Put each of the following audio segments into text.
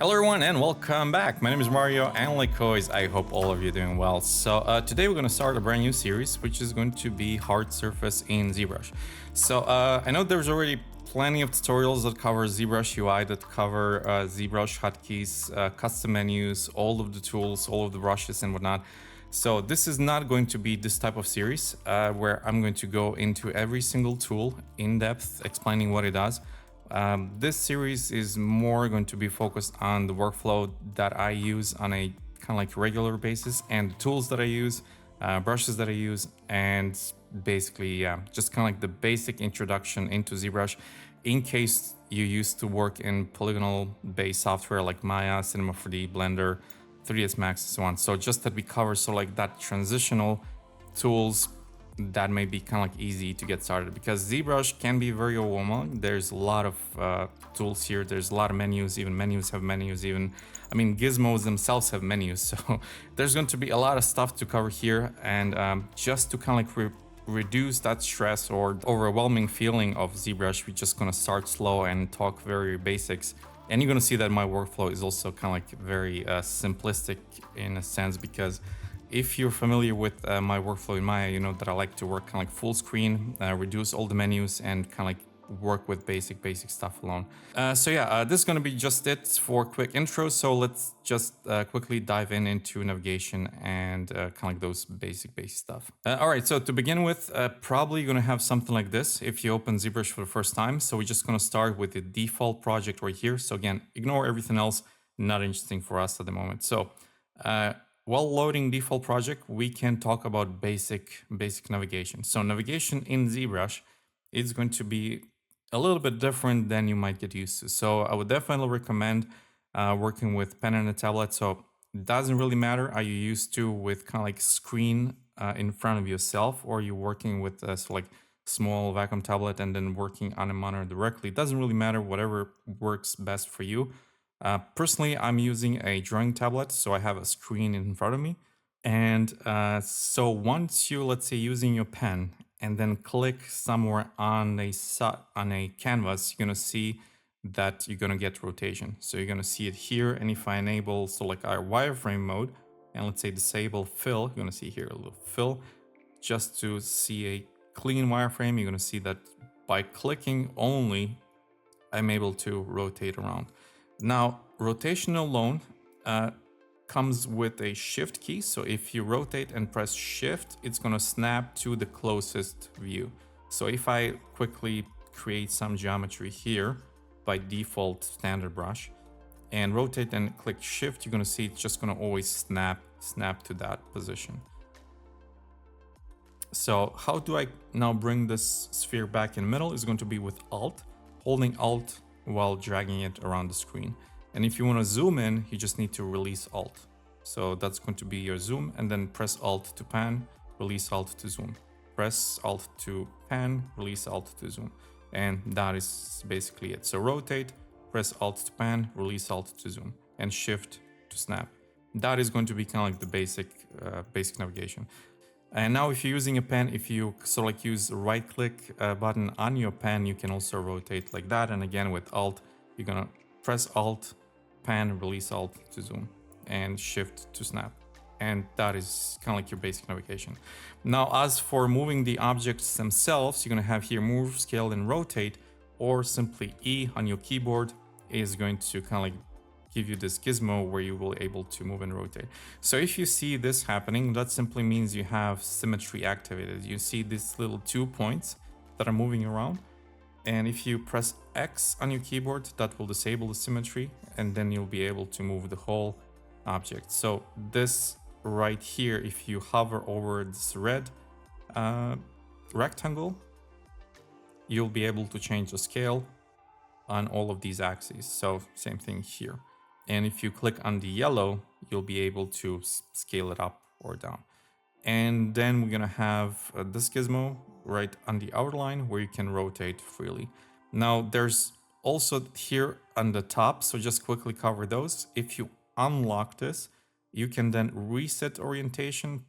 Hello everyone and welcome back. My name is Mario and like always, I hope all of you are doing well. So today we're going to start a brand new series, which is going to be hard surface in ZBrush. So I know there's already plenty of tutorials that cover ZBrush UI, that cover ZBrush hotkeys, custom menus, all of the tools, all of the brushes and whatnot. So this is not going to be this type of series where I'm going to go into every single tool in depth, explaining what it does. This series is more going to be focused on the workflow that I use on a kind of like regular basis and the tools that I use, brushes that I use, and basically just kind of like the basic introduction into ZBrush in case you used to work in polygonal based software like Maya, Cinema 4D, Blender, 3ds Max and so on. So just that we cover so like that transitional tools that may be kind of like easy to get started, because ZBrush can be very overwhelming. There's a lot of tools here. There's a lot of menus. Even menus have menus. Even, I mean, gizmos themselves have menus. So there's going to be a lot of stuff to cover here. And just to kind of like reduce that stress or overwhelming feeling of ZBrush, we're just going to start slow and talk very basics. And you're going to see that my workflow is also kind of like very simplistic in a sense, because if you're familiar with my workflow in Maya, you know that I like to work kind of like full screen, reduce all the menus, and kind of like work with basic stuff alone. So yeah, this is going to be just it for quick intro. So let's just quickly dive into navigation and kind of like those basic stuff. All right, so to begin with, probably going to have something like this if you open ZBrush for the first time. So we're just going to start with the default project right here. So again, ignore everything else, not interesting for us at the moment. So while loading default project, we can talk about basic navigation. So navigation in ZBrush is going to be a little bit different than you might get used to. So I would definitely recommend working with pen and a tablet. So it doesn't really matter, are you used to with kind of like screen in front of yourself, or you're working with so like small vacuum tablet and then working on a monitor directly. It doesn't really matter, whatever works best for you. Personally, I'm using a drawing tablet, so I have a screen in front of me. And so once you, let's say, using your pen and then click somewhere on a canvas, you're gonna see that you're gonna get rotation. So you're gonna see it here. And if I enable, so like our wireframe mode, and let's say disable fill, you're gonna see here a little fill, just to see a clean wireframe. You're gonna see that by clicking only, I'm able to rotate around. Now, rotation alone comes with a shift key. So if you rotate and press shift, it's going to snap to the closest view. So if I quickly create some geometry here by default standard brush and rotate and click shift, you're going to see it's just going to always snap to that position. So how do I now bring this sphere back in the middle? Is going to be with Alt, holding Alt while dragging it around the screen. And if you want to zoom in, you just need to release Alt. So that's going to be your zoom, and then press Alt to pan, release Alt to zoom. Press Alt to pan, release Alt to zoom. And that is basically it. So rotate, press Alt to pan, release Alt to zoom, and shift to snap. That is going to be kind of like the basic navigation. And now if you're using a pen, if you sort of like use the right click button on your pen, you can also rotate like that. And again, with Alt, you're gonna press Alt, pan, release Alt to zoom, and shift to snap. And that is kind of like your basic navigation. Now, as for moving the objects themselves, you're gonna have here move, scale, and rotate, or simply E on your keyboard is going to kind of like give you this gizmo where you will able to move and rotate. So if you see this happening, that simply means you have symmetry activated. You see these little 2 points that are moving around. And if you press X on your keyboard, that will disable the symmetry, and then you'll be able to move the whole object. So this right here, if you hover over this red rectangle, you'll be able to change the scale on all of these axes. So same thing here. And if you click on the yellow, you'll be able to scale it up or down. And then we're gonna have this gizmo right on the outer line where you can rotate freely. Now there's also here on the top, so just quickly cover those. If you unlock this, you can then reset orientation,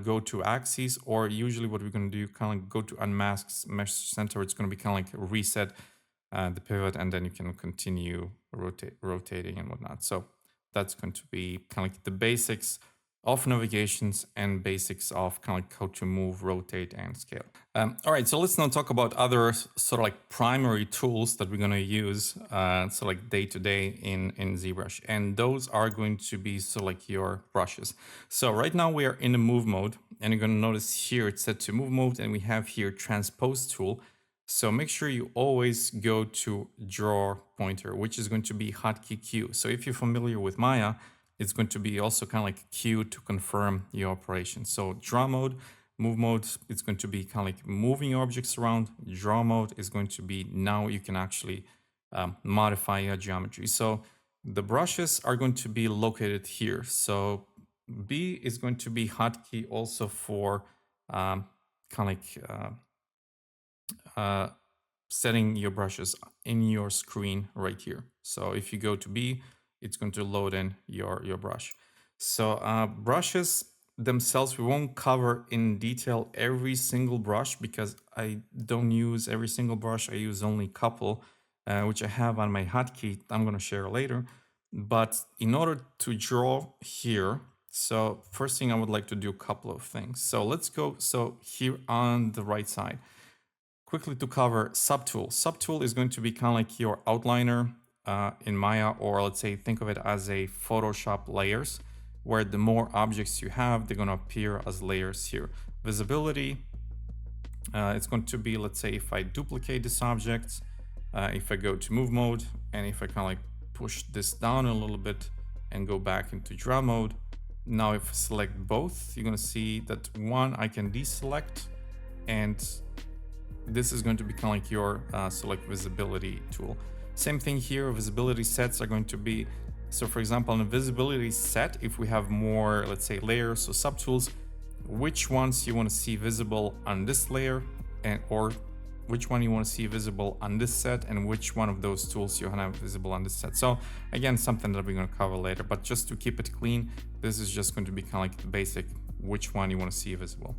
go to axes, or usually what we're gonna do, kind of like go to unmask mesh center. It's gonna be kind of like reset the pivot, and then you can continue rotating and whatnot. So that's going to be kind of like the basics of navigations and basics of kind of like how to move, rotate, and scale. All right, so let's now talk about other sort of like primary tools that we're going to use so like day to day in ZBrush. And those are going to be sort of like your brushes. So right now we are in the move mode, and you're going to notice here it's set to move mode, and we have here transpose tool. So make sure you always go to draw pointer, which is going to be hotkey Q. So if you're familiar with Maya, it's going to be also kind of like Q to confirm your operation. So draw mode, move mode, it's going to be kind of like moving your objects around. Draw mode is going to be now you can actually modify your geometry. So the brushes are going to be located here. So B is going to be hotkey also for kind of like setting your brushes in your screen right here. So if you go to B, it's going to load in your brush. So brushes themselves, we won't cover in detail every single brush because I don't use every single brush. I use only a couple, which I have on my hotkey. I'm going to share later. But in order to draw here, so first thing I would like to do a couple of things. So let's go. So here on the right side, quickly to cover subtool. Subtool is going to be kind of like your outliner in Maya, or let's say think of it as a Photoshop layers, where the more objects you have, they're going to appear as layers here. Visibility, it's going to be, let's say if I duplicate this object, if I go to move mode, and if I kind of like push this down a little bit and go back into draw mode, now if I select both, you're going to see that one I can deselect, and this is going to be kind of like your select visibility tool. Same thing here, visibility sets are going to be, so for example, on a visibility set, if we have more, let's say layers or subtools, which ones you want to see visible on this layer, and or which one you want to see visible on this set, and which one of those tools you want to have visible on this set. So again, something that we're going to cover later, but just to keep it clean, this is just going to be kind of like the basic, which one you want to see visible.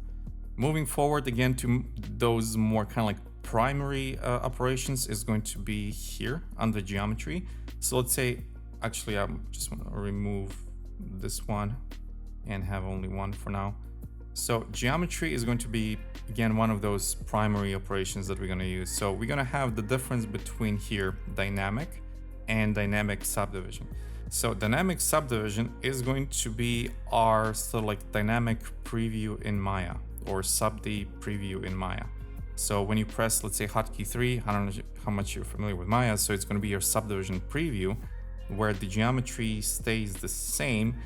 Moving forward again to those more kind of like primary operations is going to be here under geometry. So let's say, actually I just want to remove this one and have only one for now. So geometry is going to be, again, one of those primary operations that we're going to use. So we're going to have the difference between here, dynamic and dynamic subdivision. So dynamic subdivision is going to be our sort of like dynamic preview in Maya, or Subdi preview in Maya. So when you press, let's say hotkey 3, I don't know how much you're familiar with Maya, so it's going to be your subdivision preview, where the geometry stays the same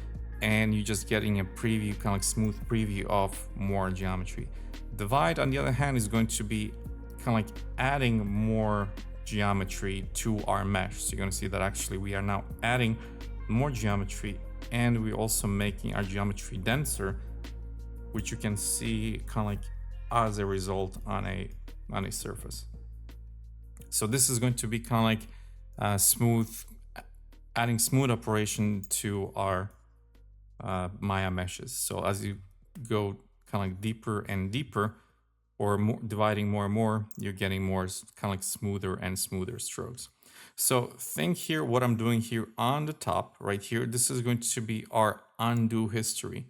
and you're just getting a preview, kind of like smooth preview of more geometry. Divide, on the other hand, is going to be kind of like adding more geometry to our mesh. So you're going to see that actually we are now adding more geometry, and we're also making our geometry denser, which you can see kind of like as a result on a surface. So this is going to be kind of like smooth, adding smooth operation to our Maya meshes. So as you go kind of like deeper and deeper, or more, dividing more and more, you're getting more kind of like smoother and smoother strokes. So think here, what I'm doing here on the top right here, this is going to be our undo history.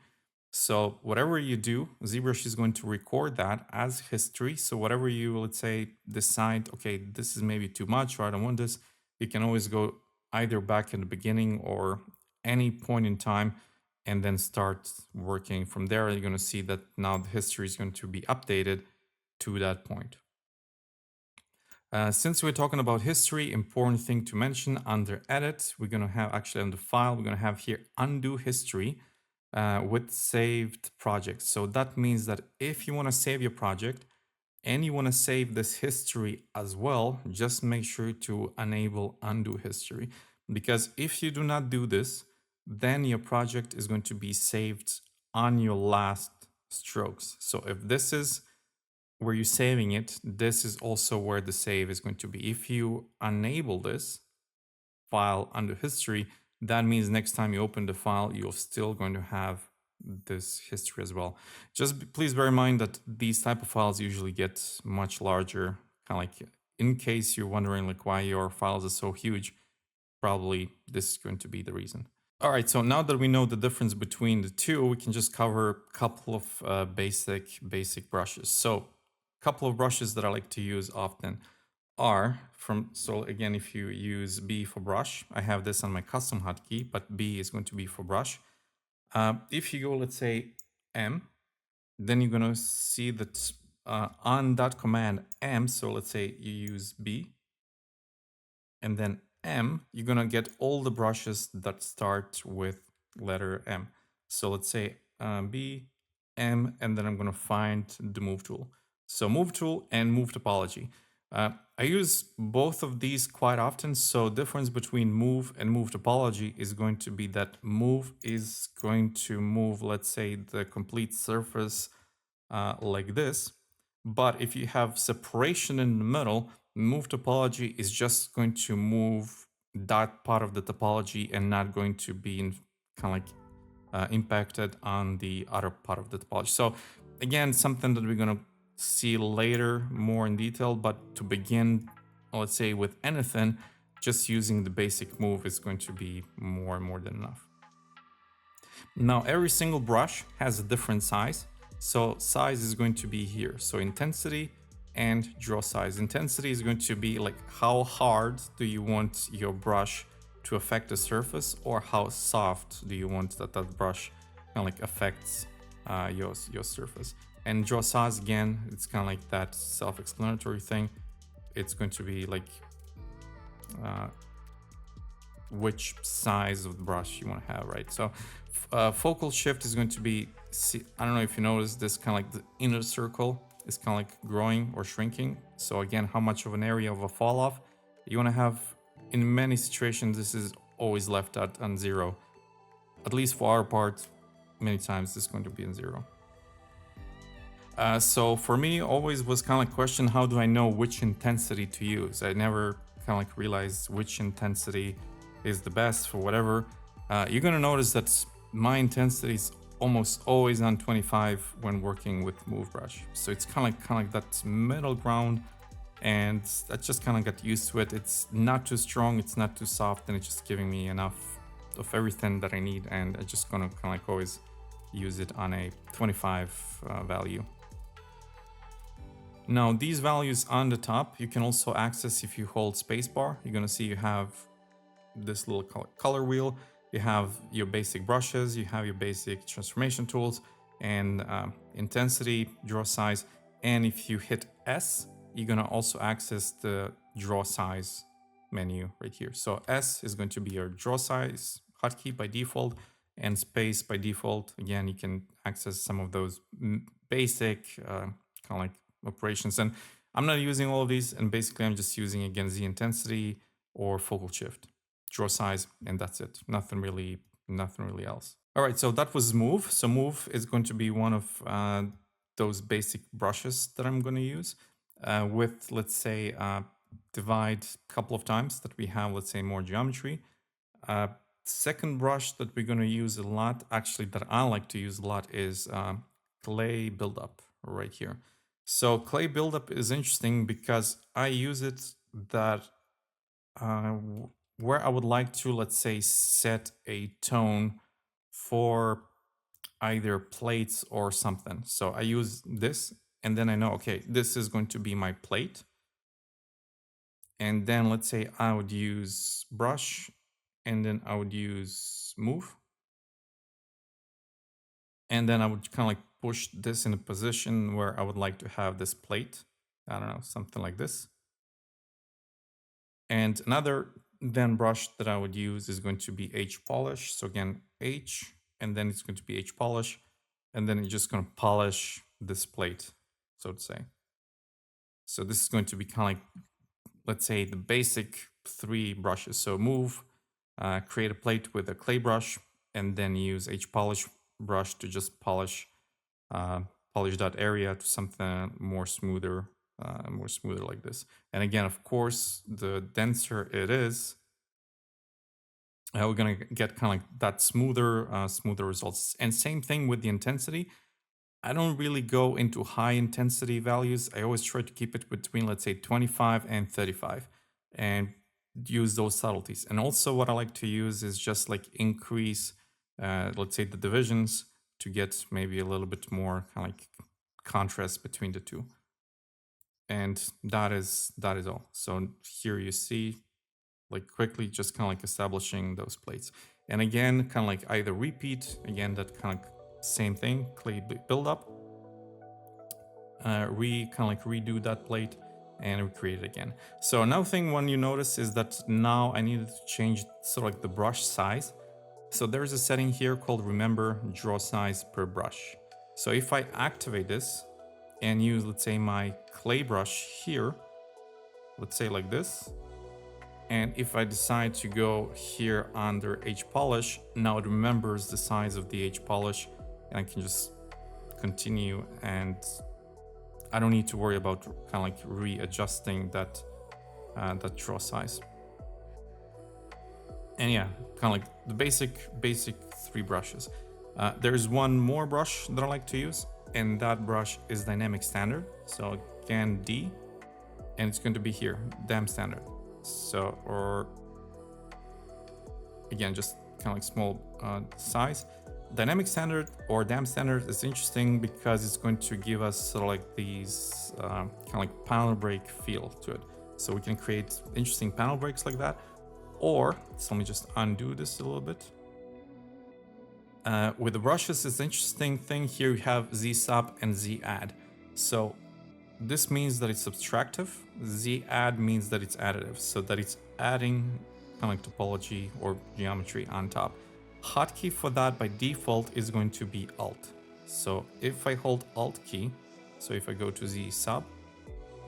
So whatever you do, ZBrush is going to record that as history. So whatever you, let's say, decide, okay, this is maybe too much, or I don't want this, you can always go either back in the beginning or any point in time and then start working from there. You're going to see that now the history is going to be updated to that point. Since we're talking about history, important thing to mention under edit, we're going to have actually on the file, we're going to have here undo history. With saved projects. So that means that if you want to save your project and you want to save this history as well, just make sure to enable undo history, because if you do not do this, then your project is going to be saved on your last strokes. So if this is where you're saving it, this is also where the save is going to be. If you enable this file undo history, that means next time you open the file, you're still going to have this history as well. Just please bear in mind that these type of files usually get much larger, kind of like in case you're wondering like why your files are so huge. probably this is going to be the reason. All right, so now that we know the difference between the two, we can just cover a couple of basic brushes. So a couple of brushes that I like to use often are so again, if you use B for brush, I have this on my custom hotkey, but B is going to be for brush. If you go, let's say M, then you're going to see that on that command M, so let's say you use B, and then M, you're gonna get all the brushes that start with letter M. So let's say B, M, and then I'm gonna find the move tool. So move tool and move topology. I use both of these quite often. So difference between move and move topology is going to be that move is going to move, let's say, the complete surface like this. But if you have separation in the middle, move topology is just going to move that part of the topology and not going to be kind of like impacted on the other part of the topology. So again, something that we're going to see later more in detail, but to begin, let's say with anything, just using the basic move is going to be more than enough. Now, every single brush has a different size. So size is going to be here. So intensity and draw size. Intensity is going to be like how hard do you want your brush to affect the surface, or how soft do you want that brush kind of like affects your surface. And draw size, again, it's kind of like that self-explanatory thing. It's going to be like which size of the brush you want to have, right? So focal shift is going to be, I don't know if you notice this, kind of like the inner circle is kind of like growing or shrinking. So again, how much of an area of a fall off you want to have. In many situations, this is always left at on 0. At least for our part, many times this is going to be in 0. So for me, always was kind of like question, how do I know which intensity to use? I never kind of like realized which intensity is the best for whatever. You're gonna notice that my intensity is almost always on 25 when working with move brush. So it's kind of like that middle ground, and I just kind of got used to it. It's not too strong, it's not too soft, and it's just giving me enough of everything that I need. And I'm just gonna kind of like always use it on a 25 value. Now these values on the top, you can also access if you hold spacebar. You're gonna see you have this little color wheel. You have your basic brushes, you have your basic transformation tools, and intensity, draw size. And if you hit S, you're gonna also access the draw size menu right here. So S is going to be your draw size hotkey by default, and space by default. Again, you can access some of those basic kind of like operations. And I'm not using all of these, and basically I'm just using, again, Z intensity or focal shift, draw size, and that's it. Nothing really else. All right, so that was move. So move is going to be one of those basic brushes that I'm going to use with, let's say, divide a couple of times that we have, let's say, more geometry. Second brush that we're going to use a lot, actually that I like to use a lot, is clay buildup right here. So clay buildup is interesting because I use it that where I would like to, let's say, set a tone for either plates or something. So I use this, and then I know, okay, this is going to be my plate. And then let's say I would use brush, and then I would use move. And then I would kind of like push this in a position where I would like to have this plate. I don't know, something like this. And another then brush that I would use is going to be H polish. So again, H, and then it's going to be H polish. And then you're just going to polish this plate, so to say. So this is going to be kind of like, let's say, the basic 3 brushes. So move, create a plate with a clay brush, and then use H polish brush to just polish that area to something more smoother like this. And again, of course, the denser it is, we're gonna get kind of like that smoother results. And same thing with the intensity. I don't really go into high intensity values. I always try to keep it between, let's say, 25 and 35. And use those subtleties. And also what I like to use is just like increase, let's say the divisions to get maybe a little bit more kind of like contrast between the two. And that is all. So here you see like quickly just kind of like establishing those plates. And again, kind of like either repeat, again, that kind of same thing, clay build up, kind of like redo that plate and recreate it again. So another thing when you notice is that now I needed to change sort of like the brush size. So there's a setting here called remember draw size per brush. So if I activate this and use, let's say, my clay brush here, let's say like this, and if I decide to go here under H polish, now it remembers the size of the H polish, and I can just continue, and I don't need to worry about kind of like readjusting that that draw size. And yeah, kind of like the basic 3 brushes. There's one more brush that I like to use, and that brush is Dynamic Standard. So again, D, and it's going to be here, Dam Standard. So, or again, just kind of like small size. Dynamic Standard or Dam Standard is interesting because it's going to give us sort of like these kind of like panel break feel to it. So we can create interesting panel breaks like that. Or, so let me just undo this a little bit. With the brushes, it's an interesting thing here. You have Z sub and Z add. So this means that it's subtractive. Z add means that it's additive, so that it's adding kind of like topology or geometry on top. Hotkey for that by default is going to be Alt. So if I hold Alt key, so if I go to Z sub,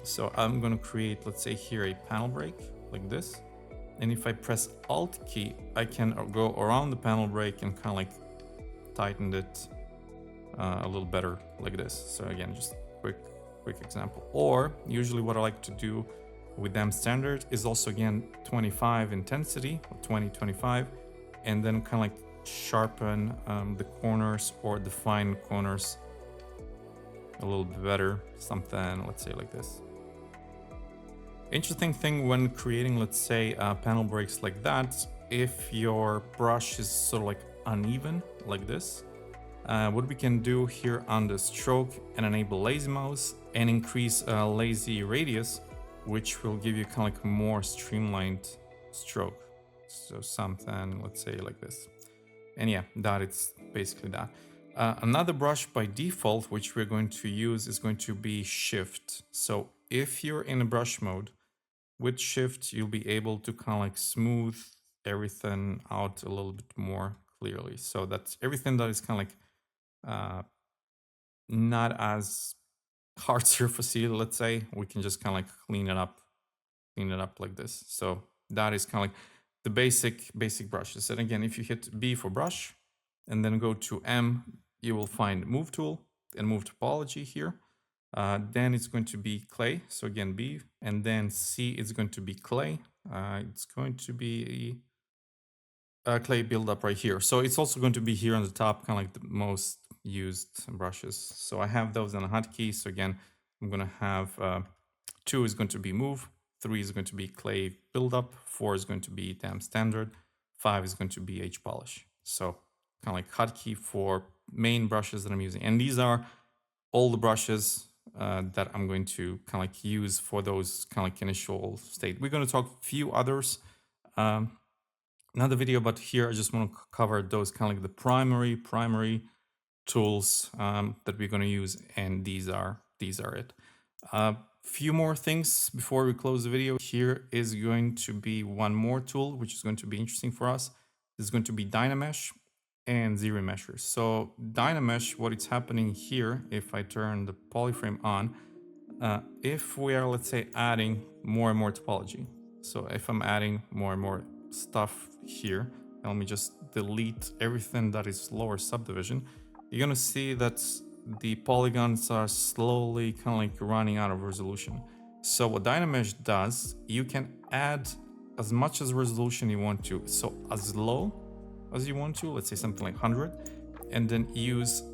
so I'm going to create, let's say here, a panel break like this. And if I press Alt key, I can go around the panel break and kind of like tighten it a little better like this. So again, just quick example. Or usually what I like to do with them standard is also again 25 intensity, or 20-25, and then kind of like sharpen the corners or define corners a little bit better, something, let's say like this. Interesting thing when creating, let's say, panel breaks like that, if your brush is sort of like uneven like this, what we can do here on the stroke and enable lazy mouse and increase lazy radius, which will give you kind of like more streamlined stroke. So something, let's say like this. And yeah, that it's basically that. Another brush by default, which we're going to use, is going to be Shift. So if you're in a brush mode, with Shift, you'll be able to kind of like smooth everything out a little bit more clearly. So that's everything that is kind of like not as hard surfacey, let's say, we can just kind of like clean it up like this. So that is kind of like the basic brushes. And again, if you hit B for brush and then go to M, you will find Move Tool and Move Topology here. Then it's going to be clay. So again, B, and then C is going to be clay. It's going to be clay buildup right here. So it's also going to be here on the top, kind of like the most used brushes. So I have those on a hotkey. So again, I'm going to have 2 is going to be move, 3 is going to be clay buildup, 4 is going to be Dam Standard, 5 is going to be H polish. So kind of like hotkey for main brushes that I'm using. And these are all the brushes that I'm going to kind of like use for those kind of like initial state. We're going to talk a few others another video, but here I just want to cover those kind of like the primary tools that we're going to use, and these are it. Few more things before we close the video. Here is going to be one more tool which is going to be interesting for us. This is going to be Dynamesh and ZRemesher. So Dynamesh, what is happening here, if I turn the polyframe on, if we are, let's say, adding more and more topology. So if I'm adding more and more stuff here, let me just delete everything that is lower subdivision, you're gonna see that the polygons are slowly kind of like running out of resolution. So what Dynamesh does, you can add as much as resolution you want to. So as low as you want to, let's say something like 100, and then use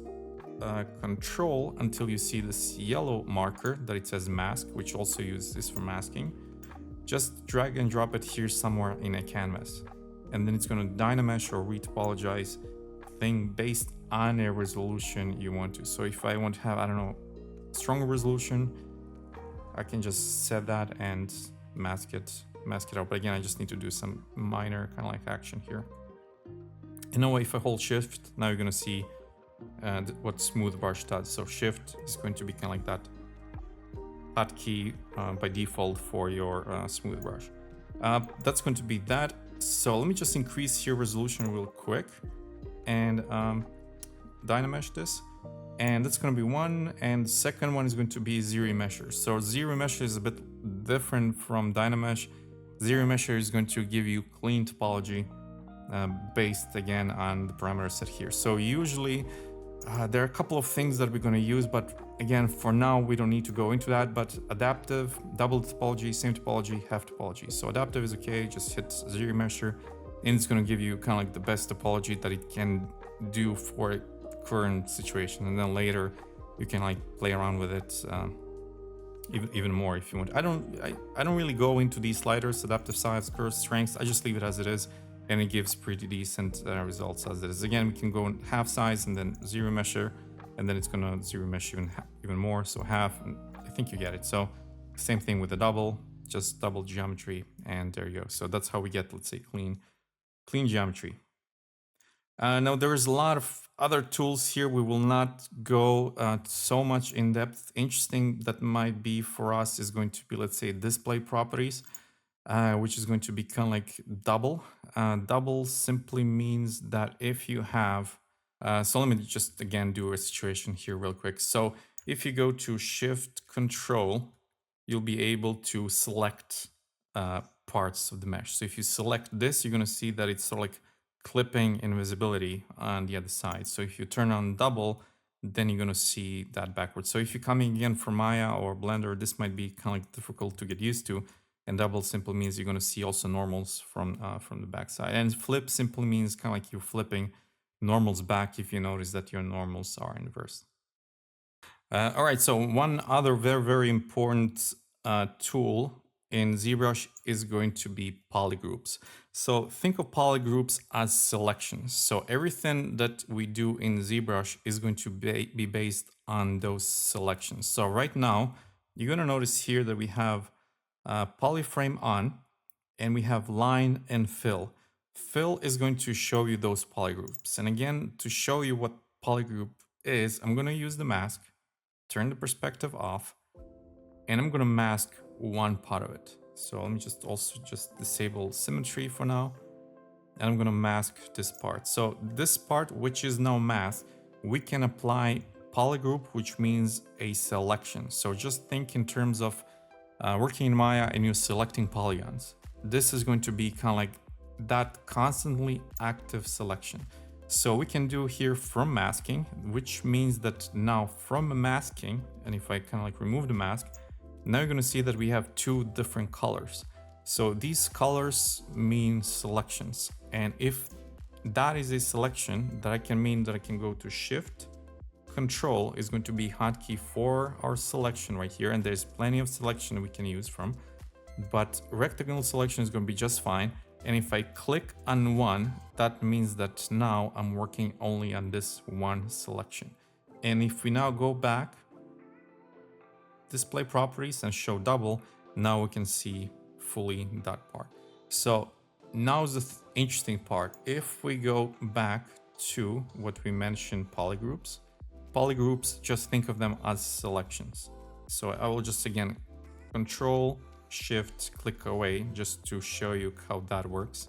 control until you see this yellow marker that it says mask, which also uses this for masking. just drag and drop it here somewhere in a canvas. And then it's going to Dynamesh or retopologize thing based on a resolution you want to. So if I want to have, I don't know, stronger resolution, I can just set that and mask it out. But again, I just need to do some minor kind of like action here. And now if I hold shift, now you're going to see what smooth brush does. So shift is going to be kind of like that hotkey by default for your smooth brush. That's going to be that. So let me just increase here resolution real quick and Dynamesh this. And that's going to be one. And the second one is going to be ZRemesher. So ZRemesher is a bit different from Dynamesh. ZRemesher is going to give you clean topology based again on the parameter set here. So usually there are a couple of things that we're going to use, but again, for now, we don't need to go into that. But adaptive, double topology, same topology, half topology. So adaptive is okay, just hit ZRemesher, and it's going to give you kind of like the best topology that it can do for a current situation. And then later, you can like play around with it even more if you want. I don't really go into these sliders, adaptive size, curve, strengths. I just leave it as it is. And it gives pretty decent results as it is. Again, we can go in half size and then ZRemesher, and then it's gonna ZRemesh even more. So half, and I think you get it. So same thing with the double, just double geometry, and there you go. So that's how we get, let's say, clean geometry. Now there's a lot of other tools here. We will not go so much in depth. Interesting that might be for us is going to be, let's say, display properties. Which is going to be kind of like double. Double simply means that if you have, so let me just again do a situation here real quick. So if you go to Shift Control, you'll be able to select parts of the mesh. So if you select this, you're going to see that it's sort of like clipping invisibility on the other side. So if you turn on double, then you're going to see that backwards. So if you're coming again from Maya or Blender, this might be kind of like difficult to get used to. And double simply means you're going to see also normals from the back side. And flip simply means kind of like you're flipping normals back if you notice that your normals are inverse. All right, so one other very, very important tool in ZBrush is going to be polygroups. So think of polygroups as selections. So everything that we do in ZBrush is going to be based on those selections. So right now, you're going to notice here that we have polyframe on, and we have line and fill. Fill is going to show you those polygroups. And again, to show you what polygroup is, I'm going to use the mask, turn the perspective off, and I'm going to mask one part of it. So let me just disable symmetry for now. And I'm going to mask this part. So this part, which is now masked, we can apply polygroup, which means a selection. So just think in terms of working in Maya and you're selecting polygons. This is going to be kind of like that constantly active selection. So we can do here from masking, which means that now from masking, and if I kind of like remove the mask, now you're going to see that we have two different colors. So these colors mean selections. And if that is a selection, that can mean that I can go to Shift, Control is going to be hotkey for our selection right here, and there's plenty of selection we can use from, but rectangle selection is going to be just fine. And if I click on one, that means that now I'm working only on this one selection. And if we now go back, display properties, and show double, now we can see fully that part. So now's the interesting part. If we go back to what we mentioned, polygroups, just think of them as selections. So I will just again Control Shift click away just to show you how that works.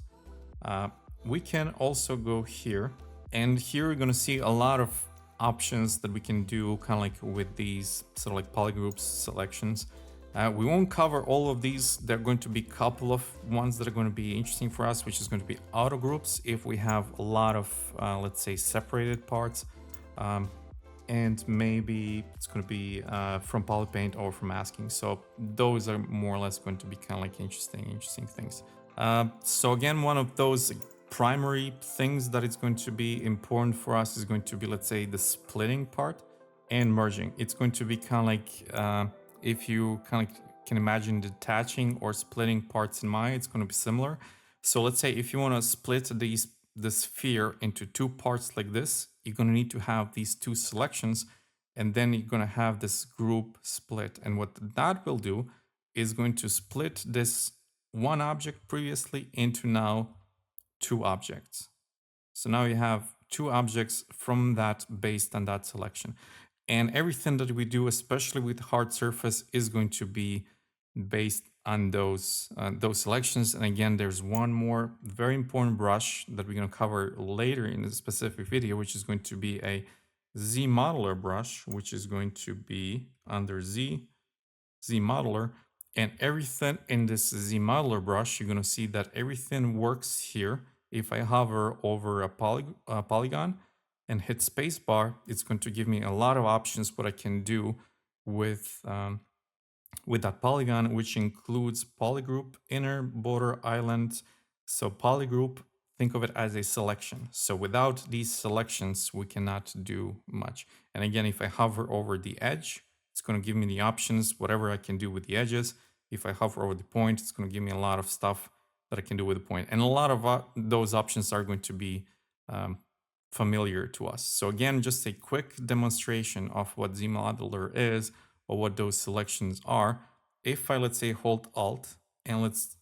We can also go here, and here we're going to see a lot of options that we can do kind of like with these sort of like polygroups selections. We won't cover all of these. There are going to be a couple of ones that are going to be interesting for us, which is going to be auto groups if we have a lot of let's say separated parts. And maybe it's going to be from polypaint or from masking. So those are more or less going to be kind of like interesting things. So again, one of those primary things that is going to be important for us is going to be, let's say, the splitting part and merging. It's going to be kind of like if you kind of can imagine detaching or splitting parts in Maya, it's going to be similar. So let's say if you want to split this sphere into two parts like this, you're going to need to have these two selections, and then you're going to have this group split. And what that will do is going to split this one object previously into now two objects. So now you have two objects from that based on that selection. And everything that we do, especially with hard surface, is going to be based on those selections. And again, there's one more very important brush that we're going to cover later in a specific video, which is going to be a ZModeler brush, which is going to be under ZModeler. And everything in this ZModeler brush, you're going to see that everything works here. If I hover over a polygon and hit spacebar, it's going to give me a lot of options what I can do with that polygon, which includes polygroup, inner, border, island. So polygroup, think of it as a selection. So without these selections, we cannot do much. And again, if I hover over the edge, it's going to give me the options, whatever I can do with the edges. If I hover over the point, it's going to give me a lot of stuff that I can do with the point. And a lot of those options are going to be familiar to us. So again, just a quick demonstration of what ZModeler is or what those selections are. If I, let's say, hold Alt and let's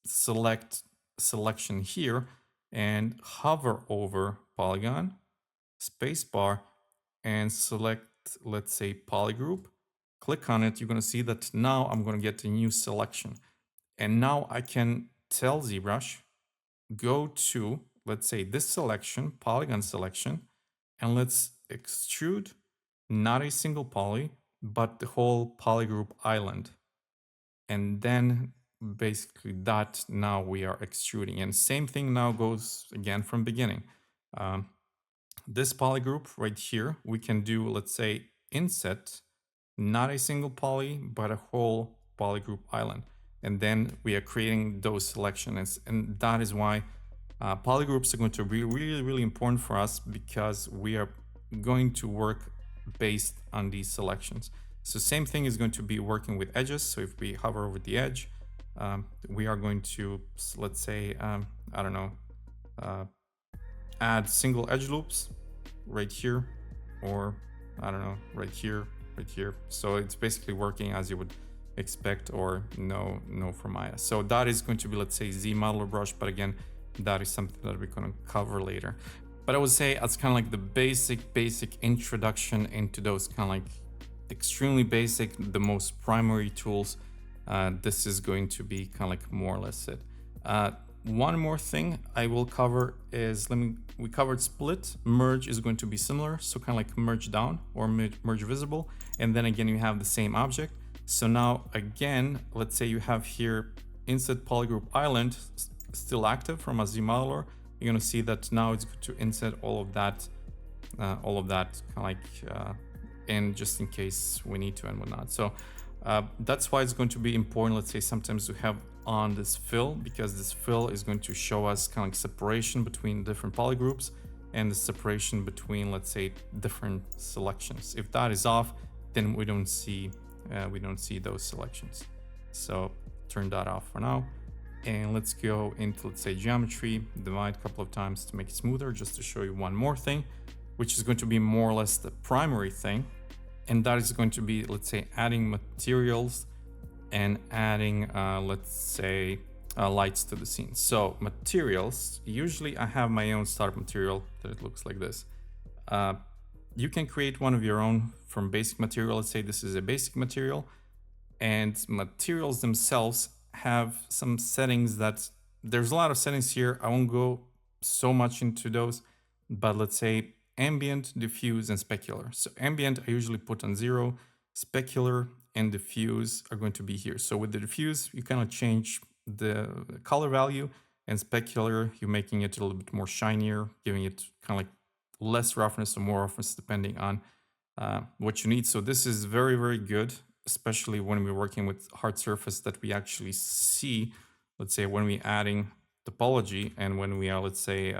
select selection here and hover over polygon, spacebar, and select, let's say, polygroup, click on it, you're going to see that now I'm going to get a new selection. And now I can tell ZBrush, go to, let's say, this selection, polygon selection, and let's extrude not a single poly, but the whole polygroup island. And then basically that now we are extruding. And same thing now goes again from beginning. This polygroup right here, we can do, let's say, inset, not a single poly, but a whole polygroup island. And then we are creating those selections. And that is why polygroups are going to be really, really important for us, because we are going to work based on these selections. So same thing is going to be working with edges. So if we hover over the edge, we are going to, let's say, I don't know, add single edge loops right here, or I don't know, right here. So it's basically working as you would expect or know from Maya. So that is going to be, let's say, ZModeler brush, but again, that is something that we're going to cover later. But I would say that's kind of like the basic introduction into those kind of like extremely basic, the most primary tools. This is going to be kind of like more or less it. One more thing I will cover is, we covered split. Merge is going to be similar, so kind of like merge down or merge visible. And then again, you have the same object. So now again, let's say you have here insert polygroup island still active from a ZModeler. You're going to see that now it's going to insert all of that kind of like in, just in case we need to and whatnot. So that's why it's going to be important, let's say, sometimes to have on this fill, because this fill is going to show us kind of like separation between different polygroups and the separation between, let's say, different selections. If that is off, then we don't see those selections. So turn that off for now. And let's go into, let's say, geometry, divide a couple of times to make it smoother, just to show you one more thing, which is going to be more or less the primary thing. And that is going to be, let's say, adding materials and adding, let's say, lights to the scene. So materials, usually I have my own starter material that it looks like this. You can create one of your own from basic material. Let's say this is a basic material, and materials themselves have some settings that, there's a lot of settings here. I won't go so much into those, but let's say ambient, diffuse, and specular. So ambient, I usually put on 0, specular and diffuse are going to be here. So with the diffuse, you kind of change the color value, and specular, you're making it a little bit more shinier, giving it kind of like less roughness or more roughness depending on what you need. So this is very, very good, especially when we're working with hard surface that we actually see, let's say, when we're adding topology and when we are, let's say,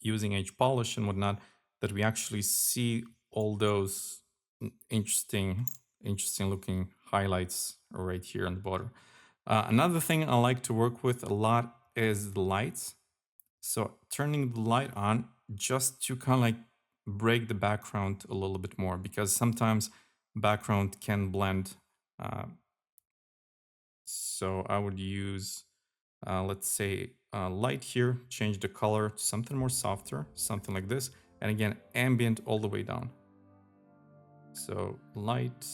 using edge polish and whatnot, that we actually see all those interesting looking highlights right here on the border. Another thing I like to work with a lot is the lights. So turning the light on just to kind of like break the background a little bit more, because sometimes background can blend. So I would use, let's say, light here, change the color to something more softer, something like this. And again, ambient all the way down. So light,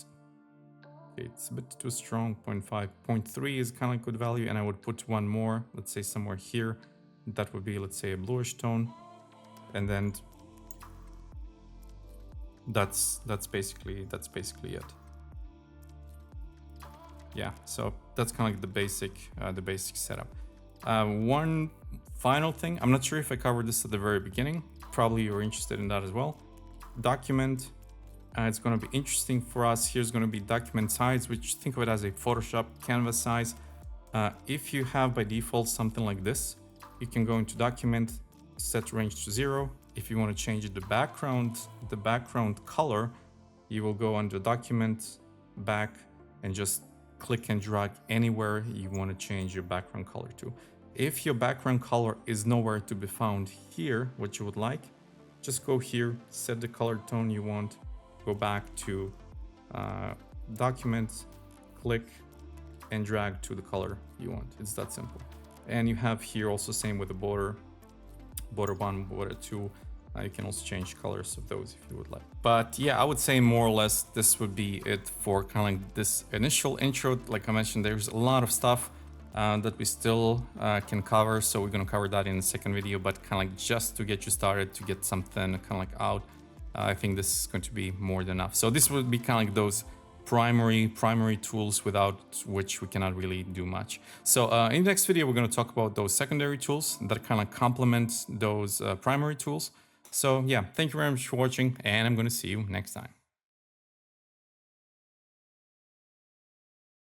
it's a bit too strong, 0.5. 0.3 is kind of like good value, and I would put one more, let's say somewhere here. That would be, let's say, a bluish tone. And then that's basically it. Yeah, so that's kind of like the basic setup. One final thing, I'm not sure if I covered this at the very beginning. Probably you're interested in that as well. Document. It's going to be interesting for us. Here's going to be document size, which think of it as a Photoshop canvas size. If you have by default something like this, you can go into document, set range to 0. If you want to change the background color, you will go under document, back, and just click and drag anywhere you want to change your background color to. If your background color is nowhere to be found here, what you would like, just go here, set the color tone you want, go back to document, click and drag to the color you want. It's that simple. And you have here also same with the border 1, border 2. You can also change colors of those if you would like. But yeah, I would say more or less this would be it for kind of like this initial intro. Like I mentioned, there's a lot of stuff that we still can cover. So we're going to cover that in the second video, but kind of like just to get you started, to get something kind of like out. I think this is going to be more than enough. So this would be kind of like those primary tools without which we cannot really do much. So in the next video, we're going to talk about those secondary tools that kind of complement those primary tools. So yeah, thank you very much for watching, and I'm going to see you next time.